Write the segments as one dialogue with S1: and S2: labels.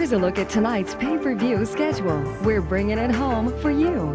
S1: Here's a look at tonight's pay-per-view schedule. We're bringing it home for you.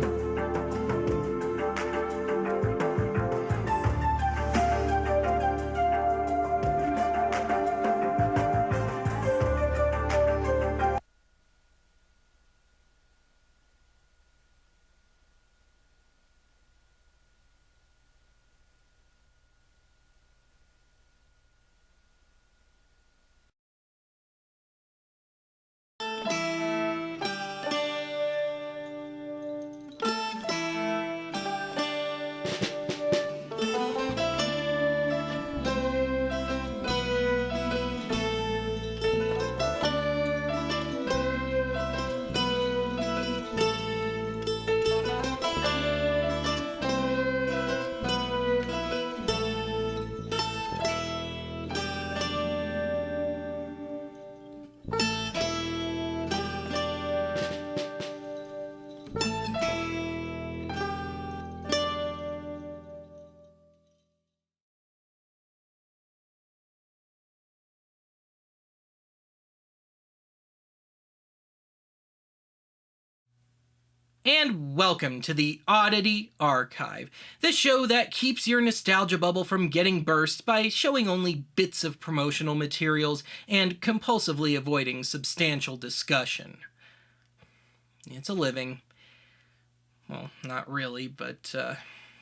S2: And welcome to the Oddity Archive, the show that keeps your nostalgia bubble from getting burst by showing only bits of promotional materials and compulsively avoiding substantial discussion. It's a living. Well, not really, but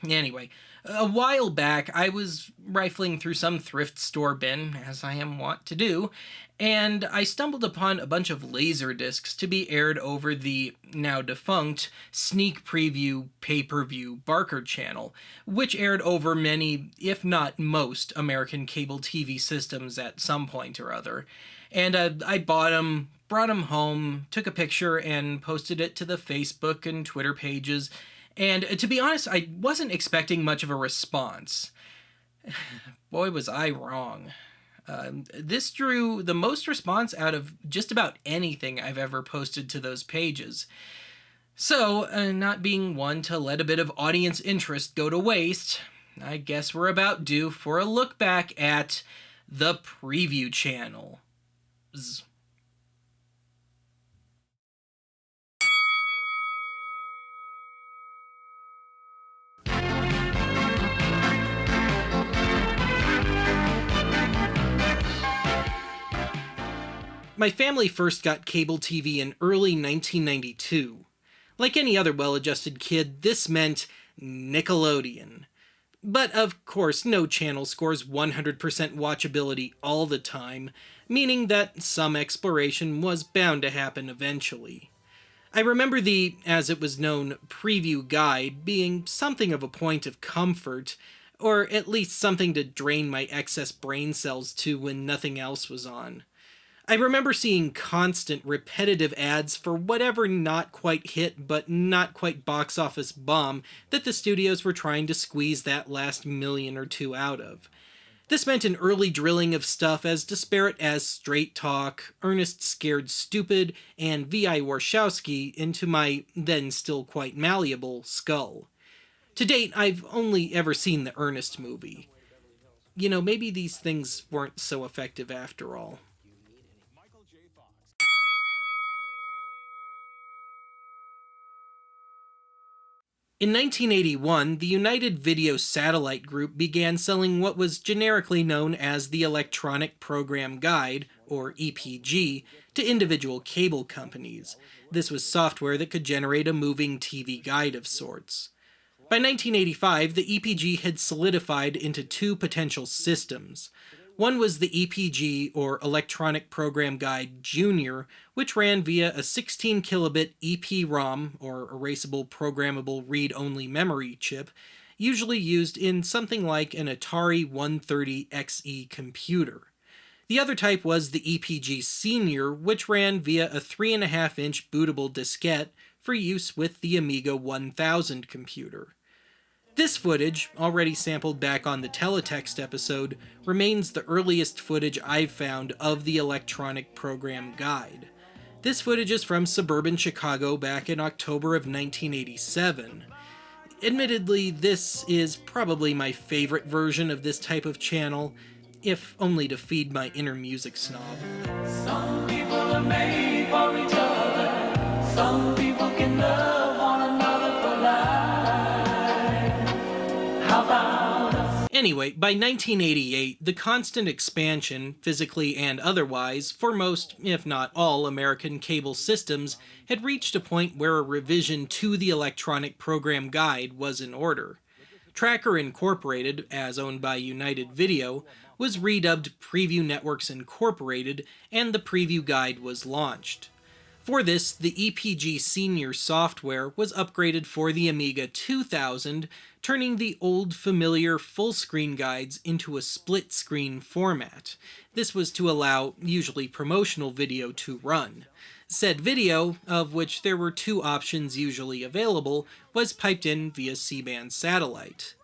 S2: anyway. A while back, I was rifling through some thrift store bin, as I am wont to do, and I stumbled upon a bunch of laser discs to be aired over the now defunct Sneak Prevue pay-per-view Barker channel, which aired over many, if not most, American cable TV systems at some point or other. And I bought them, brought them home, took a picture, and posted it to the Facebook and Twitter pages. And to be honest, I wasn't expecting much of a response. Boy, was I wrong. This drew the most response out of just about anything I've ever posted to those pages. So, not being one to let a bit of audience interest go to waste, I guess we're about due for a look back at the Prevue channel. My family first got cable TV in early 1992. Like any other well-adjusted kid, this meant Nickelodeon. But of course, no channel scores 100% watchability all the time, meaning that some exploration was bound to happen eventually. I remember the, as it was known, Prevue guide being something of a point of comfort, or at least something to drain my excess brain cells to when nothing else was on. I remember seeing constant, repetitive ads for whatever not quite hit but not quite box office bomb that the studios were trying to squeeze that last million or two out of. This meant an early drilling of stuff as disparate as Straight Talk, Ernest Scared Stupid, and V.I. Warshawski into my then still quite malleable skull. To date, I've only ever seen the Ernest movie. You know, maybe these things weren't so effective after all. In 1981, the United Video Satellite Group began selling what was generically known as the Electronic Program Guide, or EPG, to individual cable companies. This was software that could generate a moving TV guide of sorts. By 1985, the EPG had solidified into two potential systems. One was the EPG, or Electronic Program Guide Junior, which ran via a 16 kilobit EPROM, or Erasable Programmable Read-Only Memory chip, usually used in something like an Atari 130XE computer. The other type was the EPG Senior, which ran via a 3.5-inch bootable diskette for use with the Amiga 1000 computer. This footage, already sampled back on the teletext episode, remains the earliest footage I've found of the Electronic Program Guide. This footage is from suburban Chicago back in October of 1987. Admittedly, this is probably my favorite version of this type of channel, if only to feed my inner music snob.
S3: Some people are made for
S2: Anyway, by 1988, the constant expansion, physically and otherwise, for most, if not all, American cable systems had reached a point where a revision to the electronic program guide was in order. Tracker Incorporated, as owned by United Video, was redubbed Prevue Networks Incorporated, and the Prevue Guide was launched. For this, the EPG Senior software was upgraded for the Amiga 2000, turning the old familiar full-screen guides into a split-screen format. This was to allow, usually promotional video to run. Said video, of which there were two options usually available, was piped in via C-band satellite.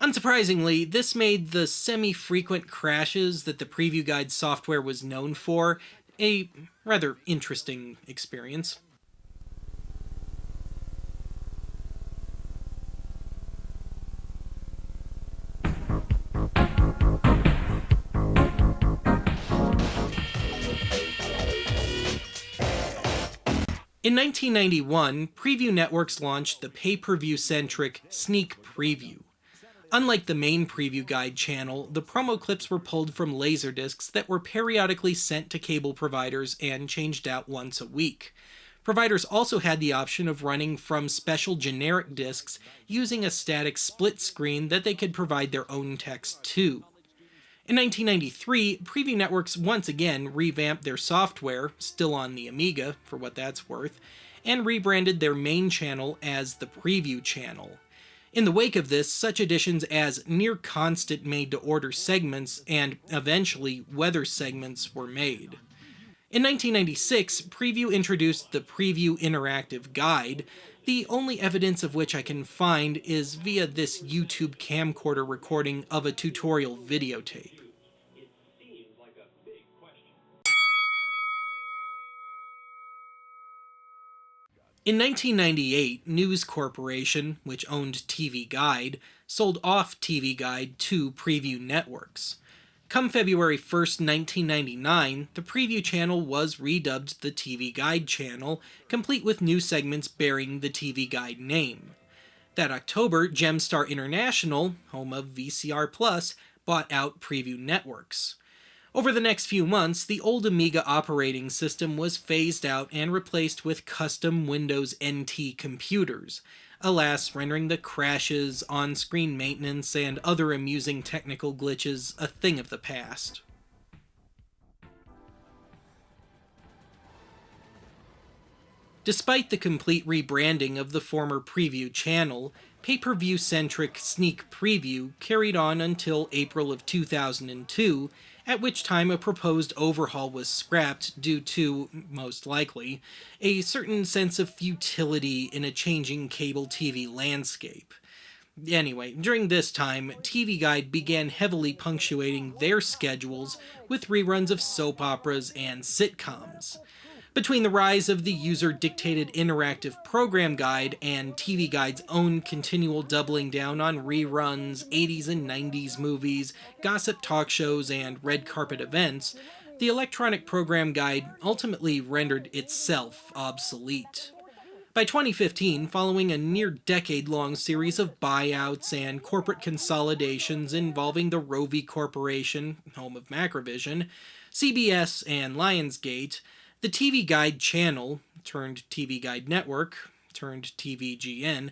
S2: Unsurprisingly, this made the semi-frequent crashes that the Prevue Guide software was known for a rather interesting experience. In 1991, Prevue Networks launched the pay-per-view-centric Sneak Preview. Unlike the main Prevue Guide channel, the promo clips were pulled from laserdiscs that were periodically sent to cable providers and changed out once a week. Providers also had the option of running from special generic discs using a static split screen that they could provide their own text to. In 1993, Prevue Networks once again revamped their software, still on the Amiga, for what that's worth, and rebranded their main channel as the Prevue channel. In the wake of this, such additions as near-constant made-to-order segments and, eventually, weather segments were made. In 1996, Prevue introduced the Prevue Interactive Guide, the only evidence of which I can find is via this YouTube camcorder recording of a tutorial videotape. In 1998, News Corporation, which owned TV Guide, sold off TV Guide to Prevue Networks. Come February 1st, 1999, the Prevue channel was redubbed the TV Guide channel, complete with new segments bearing the TV Guide name. That October, Gemstar International, home of VCR Plus, bought out Prevue Networks. Over the next few months, the old Amiga operating system was phased out and replaced with custom Windows NT computers, alas, rendering the crashes, on-screen maintenance, and other amusing technical glitches a thing of the past. Despite the complete rebranding of the former Prevue channel, pay-per-view-centric Sneak Preview carried on until April of 2002, at which time a proposed overhaul was scrapped due to, most likely, a certain sense of futility in a changing cable TV landscape. Anyway, during this time, TV Guide began heavily punctuating their schedules with reruns of soap operas and sitcoms. Between the rise of the user-dictated interactive program guide and TV Guide's own continual doubling down on reruns, 80s and 90s movies, gossip talk shows, and red carpet events, the electronic program guide ultimately rendered itself obsolete. By 2015, following a near-decade-long series of buyouts and corporate consolidations involving the Rovi Corporation, home of Macrovision, CBS, and Lionsgate, the TV Guide channel, turned TV Guide Network, turned TVGN,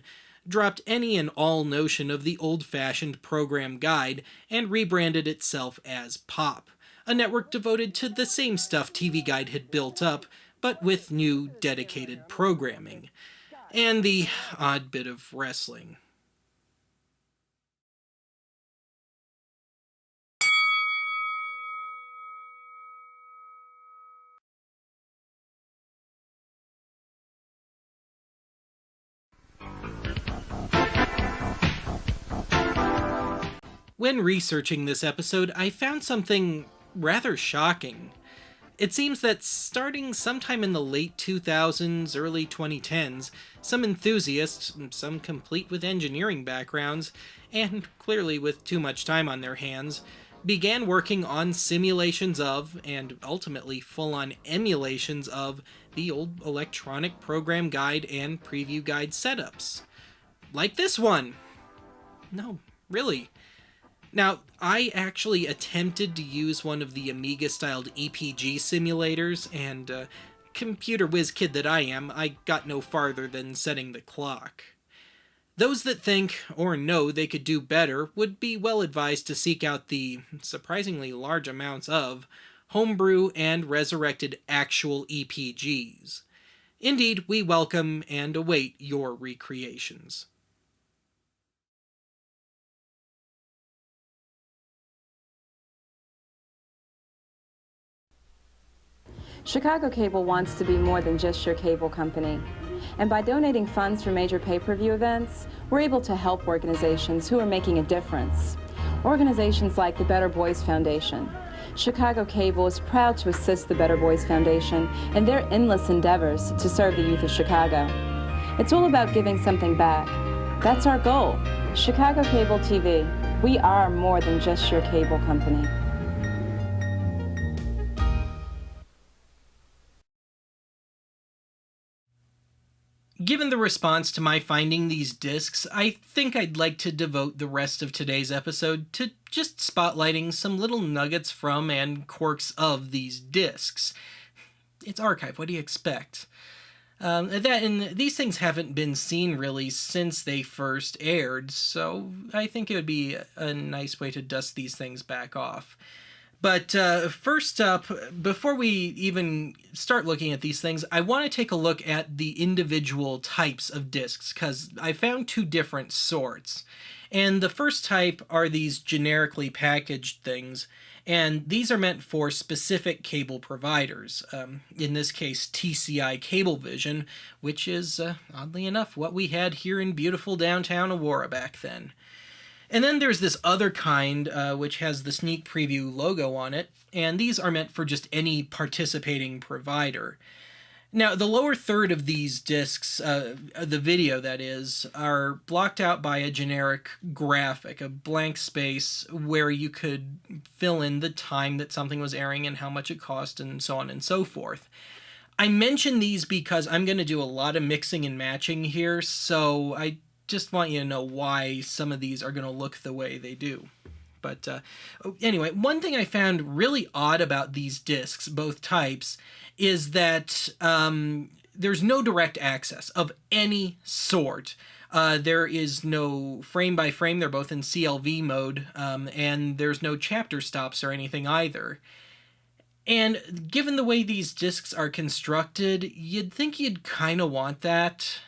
S2: dropped any and all notion of the old-fashioned program guide and rebranded itself as Pop, a network devoted to the same stuff TV Guide had built up, but with new, dedicated programming. And the odd bit of wrestling. When researching this episode, I found something rather shocking. It seems that starting sometime in the late 2000s, early 2010s, some enthusiasts, some complete with engineering backgrounds, and clearly with too much time on their hands, began working on simulations of, and ultimately full-on emulations of, the old electronic program guide and Prevue Guide setups. Like this one! No, really. Now, I actually attempted to use one of the Amiga-styled EPG simulators, and computer whiz kid that I am, I got no farther than setting the clock. Those that think or know they could do better would be well advised to seek out the surprisingly large amounts of homebrew and resurrected actual EPGs. Indeed, we welcome and await your recreations.
S3: Chicago Cable wants to be more than just your cable company. And by donating funds for major pay-per-view events, we're able to help organizations who are making a difference. Organizations like the Better Boys Foundation. Chicago Cable is proud to assist the Better Boys Foundation in their endless endeavors to serve the youth of Chicago. It's all about giving something back. That's our goal. Chicago Cable TV. We are more than just your cable company.
S2: Given the response to my finding these discs, I think I'd like to devote the rest of today's episode to just spotlighting some little nuggets from and quirks of these discs. It's archive, what do you expect? And these things haven't been seen really since they first aired, so I think it would be a nice way to dust these things back off. But first up, before we even start looking at these things, I want to take a look at the individual types of discs, because I found two different sorts. And the first type are these generically packaged things, and these are meant for specific cable providers. In this case, TCI Cablevision, which is, oddly enough, what we had here in beautiful downtown Aurora back then. And then there's this other kind, which has the Sneak Prevue logo on it, and these are meant for just any participating provider. Now, the lower third of these discs, the video that is, are blocked out by a generic graphic, a blank space where you could fill in the time that something was airing and how much it cost and so on and so forth. I mention these because I'm going to do a lot of mixing and matching here, so I just want you to know why some of these are going to look the way they do. But anyway, one thing I found really odd about these discs, both types, is that there's no direct access of any sort. There is no frame by frame. They're both in CLV mode, and there's no chapter stops or anything either. And given the way these discs are constructed, you'd think you'd kind of want that.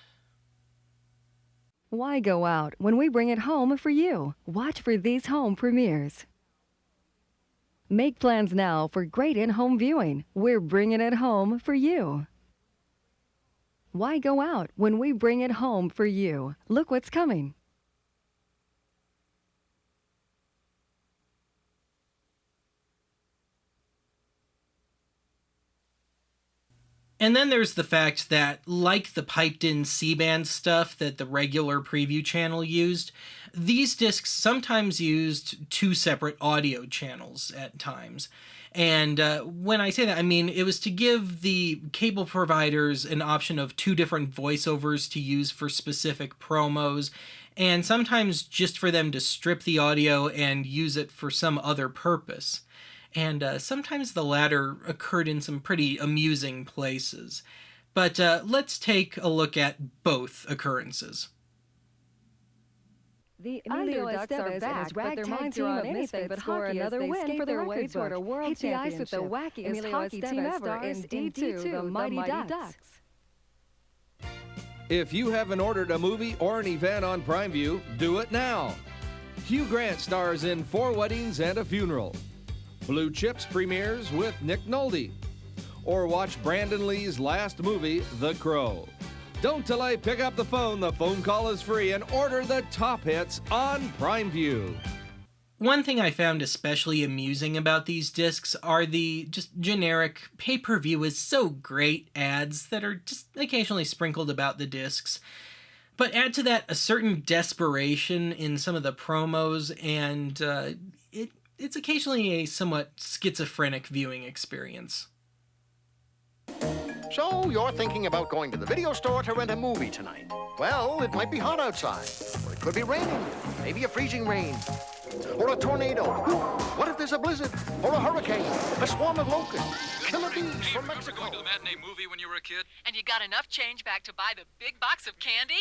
S1: Why go out when we bring it home for you? Watch for these home premieres. Make plans now for great in-home viewing. We're bringing it home for you. Why go out when we bring it home for you? Look what's coming.
S2: And then there's the fact that, like the piped-in C-band stuff that the regular Prevue channel used, these discs sometimes used two separate audio channels at times. And when I say that, I mean it was to give the cable providers an option of two different voiceovers to use for specific promos, and sometimes just for them to strip the audio and use it for some other purpose. And sometimes the latter occurred in some pretty amusing places. But let's take a look at both occurrences.
S1: The Underdogs are back, but their minds are on anything but score another win for their way toward a world championship. With the wackiest hockey team ever in D2, the Mighty Ducks.
S4: If you haven't ordered a movie or an event on Prevue, do it now. Hugh Grant stars in 4 Weddings and a Funeral. Blue Chips premieres with Nick Nolte. Or watch Brandon Lee's last movie, The Crow. Don't delay, pick up the phone call is free, and order the top hits on Prevue.
S2: One thing I found especially amusing about these discs are the just generic pay-per-view is so great ads that are just occasionally sprinkled about the discs. But add to that a certain desperation in some of the promos, and it's occasionally a somewhat schizophrenic viewing experience.
S5: So you're thinking about going to the video store to rent a movie tonight. Well, it might be hot outside, or it could be raining, maybe a freezing rain. Or a tornado? What if there's a blizzard? Or a hurricane? A swarm of locusts? Killer bees from Mexico?
S6: Going to the matinee movie when you were a kid?
S7: And you got enough change back to buy the big box of candy?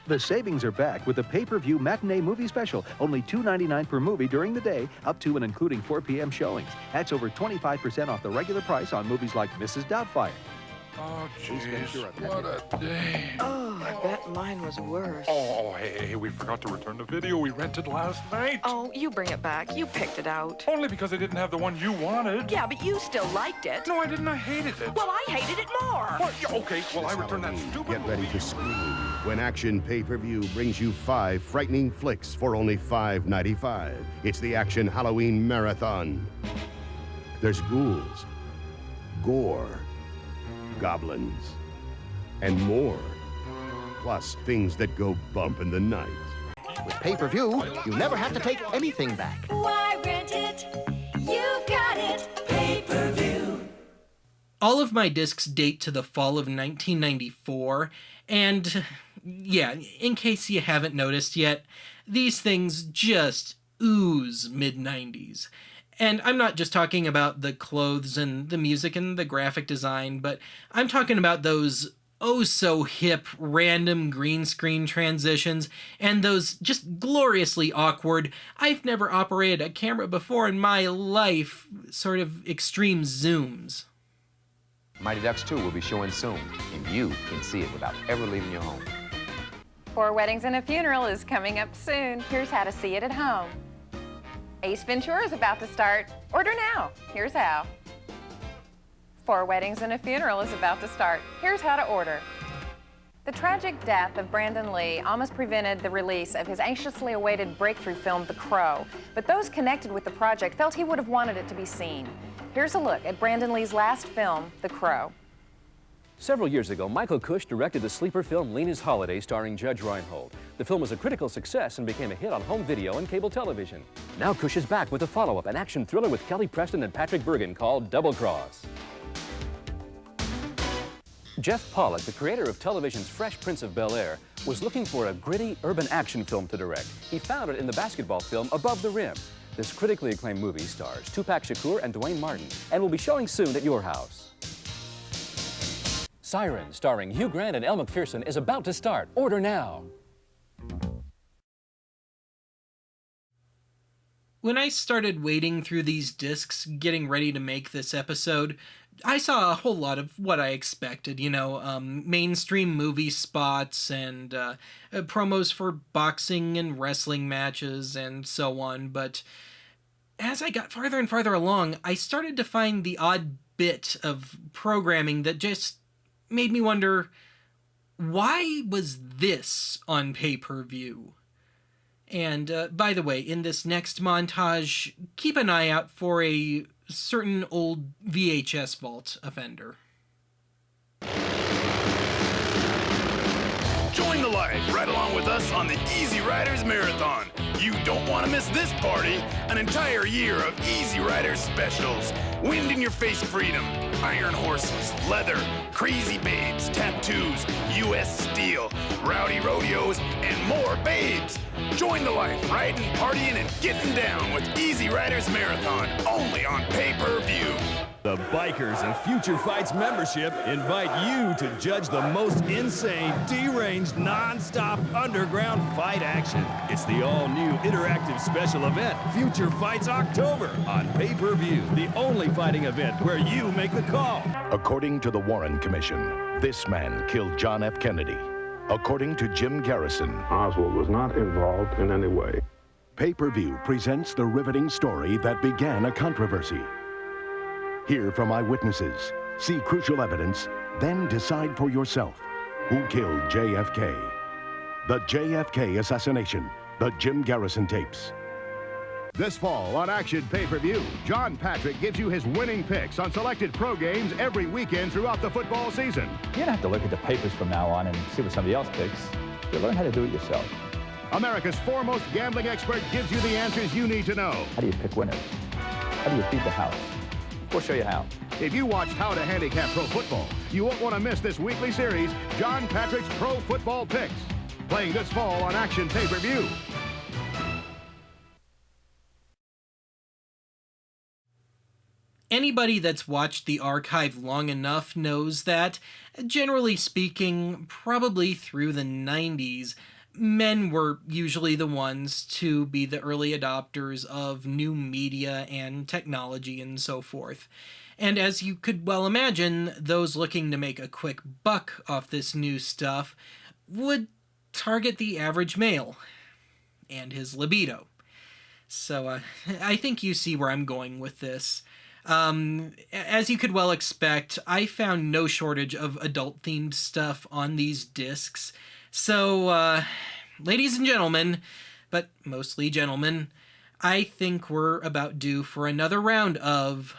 S8: The savings are back with the pay-per-view matinee movie special. Only $2.99 per movie during the day, up to and including 4 p.m. showings. That's over 25% off the regular price on movies like Mrs. Doubtfire.
S6: Oh, jeez, what a day.
S9: Oh, I bet mine was worse.
S6: Oh, hey, we forgot to return the video we rented last night.
S9: Oh, you bring it back. You picked it out.
S6: Only because I didn't have the one you wanted.
S9: Yeah, but you still liked it.
S6: No, I didn't. I hated it.
S9: Well, I hated it more.
S6: What? Yeah, okay, well, I returned that stupid
S10: Get ready
S6: movie.
S10: to scream when Action Pay-Per-View brings you 5 frightening flicks for only $5.95. It's the Action Halloween Marathon. There's ghouls, gore, goblins, and more. Plus, things that go bump in the night.
S5: With pay-per-view, you never have to take anything back.
S11: Why rent it? You've got it. Pay-per-view.
S2: All of my discs date to the fall of 1994, and yeah, in case you haven't noticed yet, these things just ooze mid-90s. And I'm not just talking about the clothes and the music and the graphic design, but I'm talking about those oh-so-hip random green screen transitions and those just gloriously awkward, I've never operated a camera before in my life, sort of extreme zooms.
S12: Mighty Ducks 2 will be showing soon, and you can see it without ever leaving your home.
S3: 4 Weddings and a Funeral is coming up soon. Here's how to see it at home. Ace Ventura is about to start. Order now. Here's how. 4 Weddings and a Funeral is about to start. Here's how to order. The tragic death of Brandon Lee almost prevented the release of his anxiously awaited breakthrough film, The Crow, but those connected with the project felt he would have wanted it to be seen. Here's a look at Brandon Lee's last film, The Crow.
S13: Several years ago, Michael Cush directed the sleeper film Lena's Holiday starring Judge Reinhold. The film was a critical success and became a hit on home video and cable television. Now Cush is back with a follow-up, an action thriller with Kelly Preston and Patrick Bergin called Double Cross. Jeff Pollack, the creator of television's Fresh Prince of Bel-Air, was looking for a gritty urban action film to direct. He found it in the basketball film Above the Rim. This critically acclaimed movie stars Tupac Shakur and Dwayne Martin and will be showing soon at your house. Siren, starring Hugh Grant and Elle Macpherson, is about to start. Order now.
S2: When I started wading through these discs, getting ready to make this episode, I saw a whole lot of what I expected, mainstream movie spots and promos for boxing and wrestling matches and so on, but as I got farther and farther along, I started to find the odd bit of programming that just made me wonder, why was this on pay-per-view? And by the way, in this next montage, keep an eye out for a certain old VHS vault offender.
S14: Join the life right along with us on the Easy Riders Marathon. You don't want to miss this party. An entire year of Easy Riders specials. Wind in your face freedom, iron horses, leather, crazy babes, tattoos, U.S. steel, rowdy rodeos, and more babes. Join the life, riding, partying, and getting down with Easy Riders Marathon, only on pay-per-view.
S15: The Bikers of Future Fights membership invite you to judge the most insane, deranged, non-stop underground fight action. It's the all-new interactive special event, Future Fights October, on pay-per-view, the only fighting event where you make the call.
S16: According to the Warren Commission, this man killed John F. Kennedy. According to Jim Garrison,
S17: Oswald was not involved in any way.
S16: Pay-per-view presents the riveting story that began a controversy. Hear from eyewitnesses, see crucial evidence, then decide for yourself who killed JFK. The JFK assassination, the Jim Garrison tapes.
S10: This fall on Action Pay-Per-View, John Patrick gives you his winning picks on selected pro games every weekend throughout the football season.
S18: You don't have to look at the papers from now on and see what somebody else picks. You learn how to do it yourself.
S10: America's foremost gambling expert gives you the answers you need to know.
S18: How do you pick winners? How do you beat the house? We'll show you how.
S10: If you watched How to Handicap Pro Football, you won't want to miss this weekly series, John Patrick's Pro Football Picks, playing this fall on Action Pay-Per-View.
S2: Anybody that's watched the archive long enough knows that, generally speaking, probably through the 90s, men were usually the ones to be the early adopters of new media and technology and so forth. And as you could well imagine, those looking to make a quick buck off this new stuff would target the average male and his libido. So I think you see where I'm going with this. As you could well expect, I found no shortage of adult-themed stuff on these discs. So, ladies and gentlemen, but mostly gentlemen, I think we're about due for another round of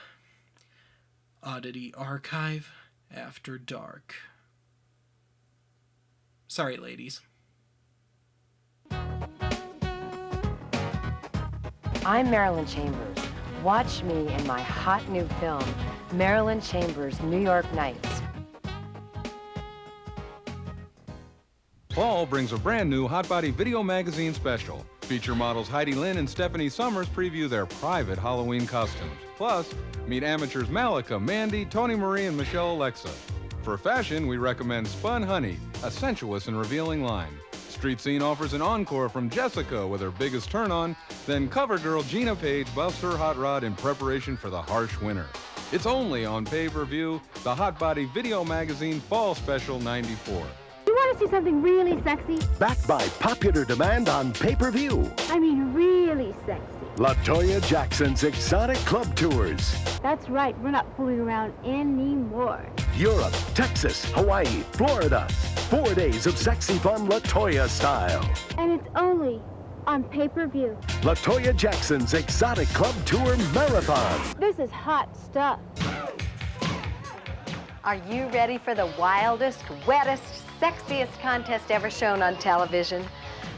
S2: Oddity Archive After Dark. Sorry, ladies.
S19: I'm Marilyn Chambers. Watch me in my hot new film, Marilyn Chambers' New York Nights.
S20: Fall brings a brand new Hot Body video magazine special. Feature models Heidi Lynn and Stephanie Summers preview their private Halloween costumes. Plus, meet amateurs Malika, Mandy, Tony Marie, and Michelle Alexa. For fashion, we recommend Spun Honey, a sensuous and revealing line. Street Scene offers an encore from Jessica with her biggest turn-on, then CoverGirl Gina Page buffs her hot rod in preparation for the harsh winter. It's only on pay-per-view, the Hot Body Video Magazine Fall Special 94.
S21: You want to see something really sexy?
S16: Backed by popular demand on pay-per-view.
S21: I mean really sexy.
S16: LaToya Jackson's Exotic Club Tours.
S21: That's right, we're not fooling around anymore.
S16: Europe, Texas, Hawaii, Florida. 4 days of sexy fun LaToya style.
S21: And it's only on pay-per-view.
S16: LaToya Jackson's Exotic Club Tour Marathon.
S21: This is hot stuff.
S19: Are you ready for the wildest, wettest, sexiest contest ever shown on television?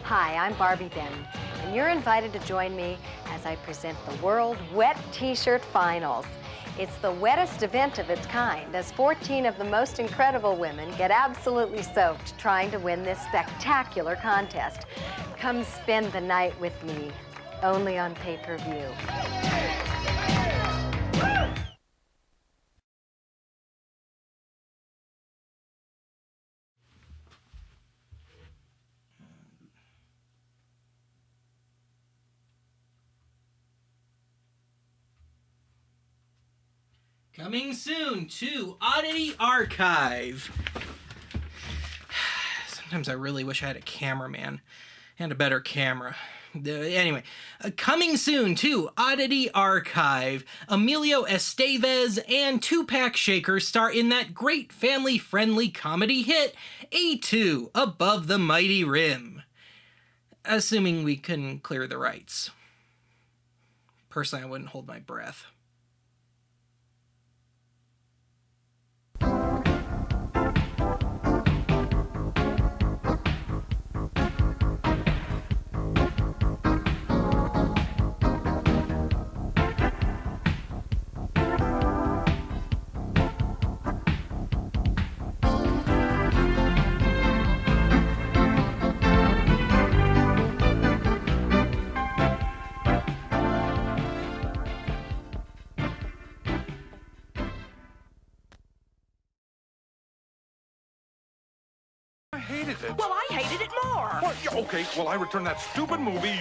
S19: Hi, I'm Barbie Benton, and you're invited to join me as I present the World Wet T-Shirt Finals. It's the wettest event of its kind, as 14 of the most incredible women get absolutely soaked trying to win this spectacular contest. Come spend the night with me, only on pay-per-view.
S2: Coming soon to Oddity Archive. Sometimes I really wish I had a cameraman and a better camera. Anyway, coming soon to Oddity Archive. Emilio Estevez and Tupac Shaker star in that great family-friendly comedy hit, A2, Above the Mighty Rim. Assuming we can clear the rights. Personally, I wouldn't hold my breath.
S6: I hated it.
S9: Well, I hated it more.
S6: Well, yeah, okay, well, I returned that stupid movie.